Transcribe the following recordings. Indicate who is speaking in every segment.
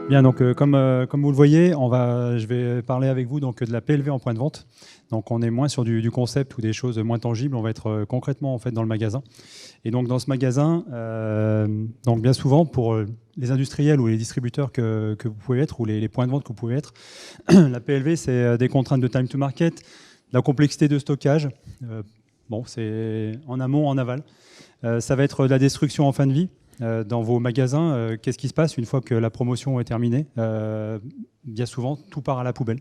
Speaker 1: Bien, donc comme vous le voyez, je vais parler avec vous donc de la PLV en point de vente. Donc on est moins sur du concept ou des choses moins tangibles, on va être concrètement en fait dans le magasin. Et donc dans ce magasin, donc bien souvent pour les industriels ou les distributeurs que vous pouvez être ou les points de vente que vous pouvez être, la PLV c'est des contraintes de time to market, la complexité de stockage. Bon, c'est en amont, en aval. Ça va être de la destruction en fin de vie. Dans vos magasins, qu'est-ce qui se passe une fois que la promotion est terminée? Bien souvent, tout part à la poubelle.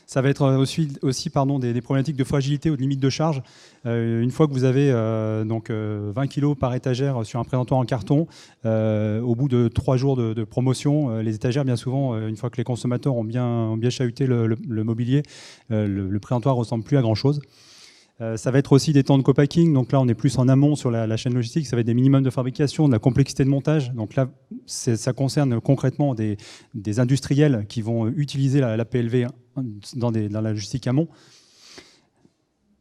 Speaker 1: Ça va être aussi des problématiques de fragilité ou de limite de charge. Une fois que vous avez 20 kg par étagère sur un présentoir en carton, au bout de 3 jours de promotion, les étagères, bien souvent, une fois que les consommateurs ont bien chahuté le mobilier, le présentoir ne ressemble plus à grand-chose. Ça va être aussi des temps de co-packing, donc là on est plus en amont sur la chaîne logistique, ça va être des minimums de fabrication, de la complexité de montage, donc là ça concerne concrètement des industriels qui vont utiliser la PLV dans la logistique amont.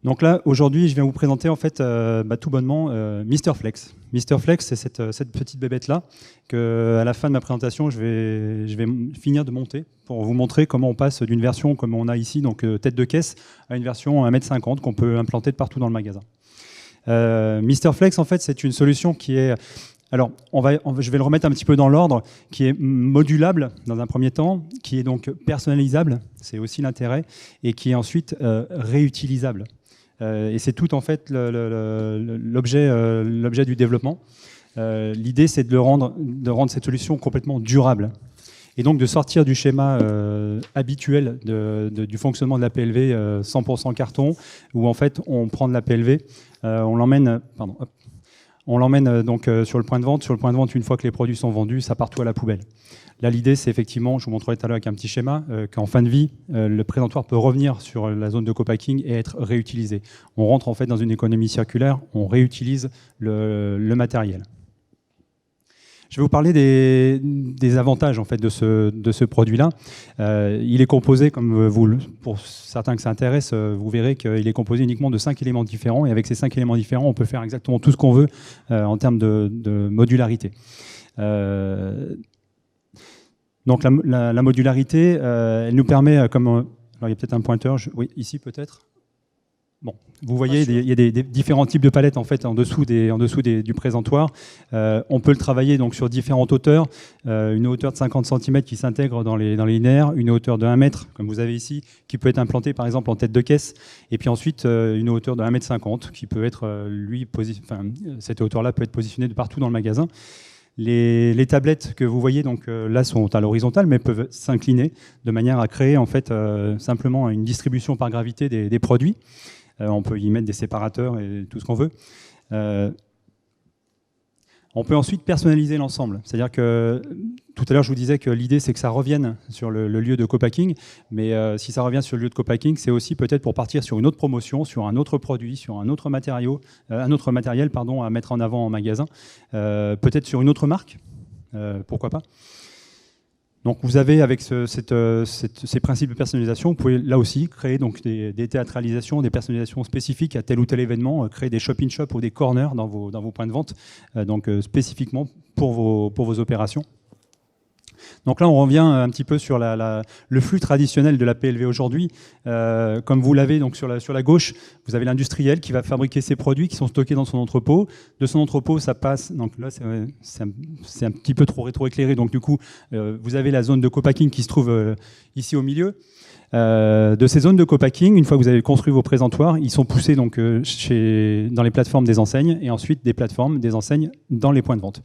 Speaker 1: Donc là aujourd'hui je viens vous présenter en fait tout bonnement Mister Flex. Mister Flex, c'est cette petite bébête là que à la fin de ma présentation je vais finir de monter pour vous montrer comment on passe d'une version comme on a ici, donc tête de caisse, à une version 1,50 m qu'on peut implanter de partout dans le magasin. Mister Flex en fait c'est une solution qui est... Alors, je vais le remettre un petit peu dans l'ordre, qui est modulable dans un premier temps, qui est donc personnalisable, c'est aussi l'intérêt, et qui est ensuite réutilisable. Et c'est tout en fait l'objet du développement. L'idée, c'est de rendre cette solution complètement durable. Et donc de sortir du schéma habituel du fonctionnement de la PLV 100% carton, où en fait on prend de la PLV, on l'emmène donc sur le point de vente. Sur le point de vente, une fois que les produits sont vendus, ça part tout à la poubelle. Là, l'idée, c'est effectivement, je vous montrerai tout à l'heure avec un petit schéma, qu'en fin de vie, le présentoir peut revenir sur la zone de co-packing et être réutilisé. On rentre en fait dans une économie circulaire, on réutilise le matériel. Je vais vous parler des avantages en fait de ce produit-là. Il est composé, pour certains que ça intéresse, vous verrez qu'il est composé uniquement de 5 éléments différents. Et avec ces 5 éléments différents, on peut faire exactement tout ce qu'on veut en termes de modularité. Donc la modularité, elle nous permet, alors il y a peut-être un pointeur, oui, ici peut-être. Bon, vous voyez, il y a des différents types de palettes en fait en dessous du présentoir. On peut le travailler donc sur différentes hauteurs. Une hauteur de 50 cm qui s'intègre dans les linéaires, une hauteur de 1 m, comme vous avez ici, qui peut être implantée par exemple en tête de caisse, et puis ensuite une hauteur de 1,50 m qui peut être, cette hauteur-là peut être positionnée de partout dans le magasin. Les tablettes que vous voyez donc là sont à l'horizontale, mais peuvent s'incliner de manière à créer en fait simplement une distribution par gravité des produits. On peut y mettre des séparateurs et tout ce qu'on veut. On peut ensuite personnaliser l'ensemble. C'est-à-dire que tout à l'heure, je vous disais que l'idée, c'est que ça revienne sur le lieu de co-packing. Mais si ça revient sur le lieu de co-packing, c'est aussi peut-être pour partir sur une autre promotion, sur un autre produit, sur un autre matériel à mettre en avant en magasin. Peut-être sur une autre marque, pourquoi pas. Donc vous avez avec ces principes de personnalisation, vous pouvez là aussi créer donc des théâtralisations, des personnalisations spécifiques à tel ou tel événement, créer des shop-in-shop ou des corners dans vos points de vente, donc spécifiquement pour vos opérations. Donc là, on revient un petit peu sur le flux traditionnel de la PLV aujourd'hui. Comme vous l'avez donc sur la gauche, vous avez l'industriel qui va fabriquer ses produits qui sont stockés dans son entrepôt. De son entrepôt, ça passe. Donc là, c'est un petit peu trop rétroéclairé. Donc du coup, vous avez la zone de co-packing qui se trouve ici au milieu. De ces zones de co-packing, une fois que vous avez construit vos présentoirs, ils sont poussés donc, dans les plateformes des enseignes et ensuite des plateformes des enseignes dans les points de vente.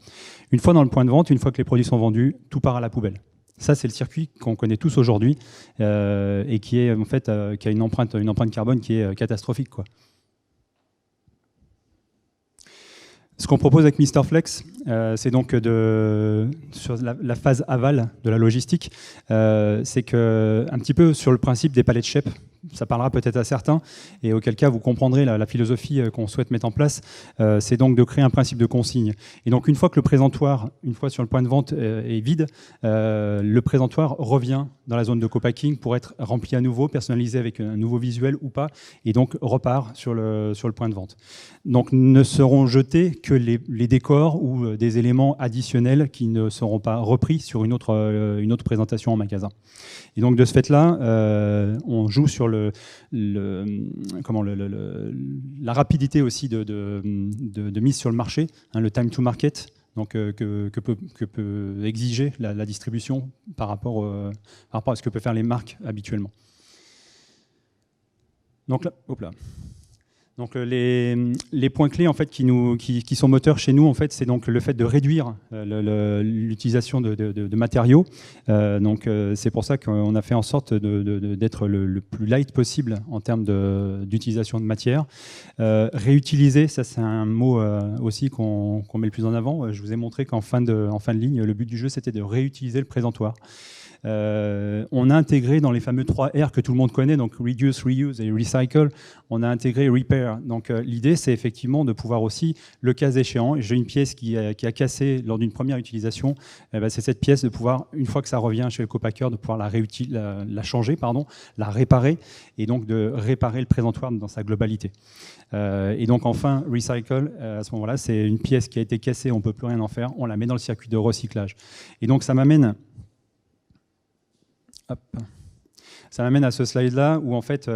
Speaker 1: Une fois dans le point de vente, une fois que les produits sont vendus, tout part à la poubelle. Ça, c'est le circuit qu'on connaît tous aujourd'hui et qui est en fait qui a une empreinte carbone qui est catastrophique, quoi. Ce qu'on propose avec Mister Flex, c'est donc sur la phase aval de la logistique, c'est que un petit peu sur le principe des palettes SHEP, ça parlera peut-être à certains, et auquel cas vous comprendrez la philosophie qu'on souhaite mettre en place. C'est donc de créer un principe de consigne. Et donc une fois que le présentoir, une fois sur le point de vente est vide, le présentoir revient dans la zone de co-packing pour être rempli à nouveau, personnalisé avec un nouveau visuel ou pas, et donc repart sur le point de vente. Donc ne seront jetés que les décors ou des éléments additionnels qui ne seront pas repris sur une autre présentation en magasin. Et donc de ce fait-là, on joue sur la rapidité aussi de mise sur le marché, hein, le time to market, donc, que peut exiger la distribution par rapport à ce que peuvent faire les marques habituellement. Donc là, hop là. Donc les points clés en fait qui sont moteurs chez nous en fait, c'est donc le fait de réduire l'utilisation de matériaux. C'est pour ça qu'on a fait en sorte d'être le plus light possible en termes d'utilisation de matière. Réutiliser, ça c'est un mot aussi qu'on met le plus en avant. Je vous ai montré qu'en fin de ligne, le but du jeu c'était de réutiliser le présentoir. On a intégré dans les fameux 3 R que tout le monde connaît, donc Reduce, Reuse et Recycle, on a intégré Repair. Donc l'idée, c'est effectivement de pouvoir aussi, le cas échéant, j'ai une pièce qui a cassé lors d'une première utilisation, c'est cette pièce de pouvoir, une fois que ça revient chez le copacker, de pouvoir la changer, la réparer, et donc de réparer le présentoir dans sa globalité. Et donc enfin, Recycle, à ce moment-là, c'est une pièce qui a été cassée, on ne peut plus rien en faire, on la met dans le circuit de recyclage. Et donc ça m'amène... Hop. Ça m'amène à ce slide-là où en fait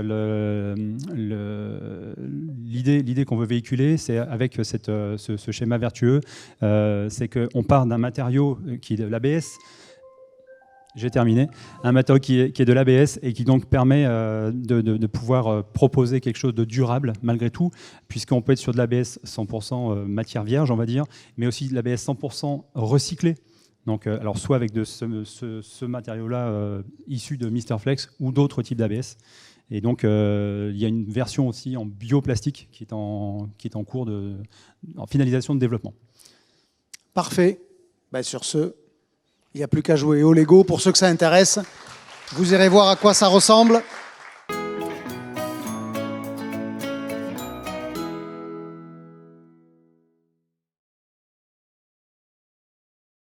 Speaker 1: l'idée qu'on veut véhiculer, c'est avec ce schéma vertueux, c'est qu'on part d'un matériau qui est de l'ABS. J'ai terminé. Un matériau qui est de l'ABS et qui donc permet de pouvoir proposer quelque chose de durable malgré tout, puisqu'on peut être sur de l'ABS 100% matière vierge, on va dire, mais aussi de l'ABS 100% recyclé. Donc, alors soit avec ce matériau-là issu de Mr Flex ou d'autres types d'ABS. Et donc, il y a une version aussi en bioplastique qui est en cours en finalisation de développement.
Speaker 2: Parfait. Sur ce, il n'y a plus qu'à jouer au Lego. Pour ceux que ça intéresse, vous irez voir à quoi ça ressemble.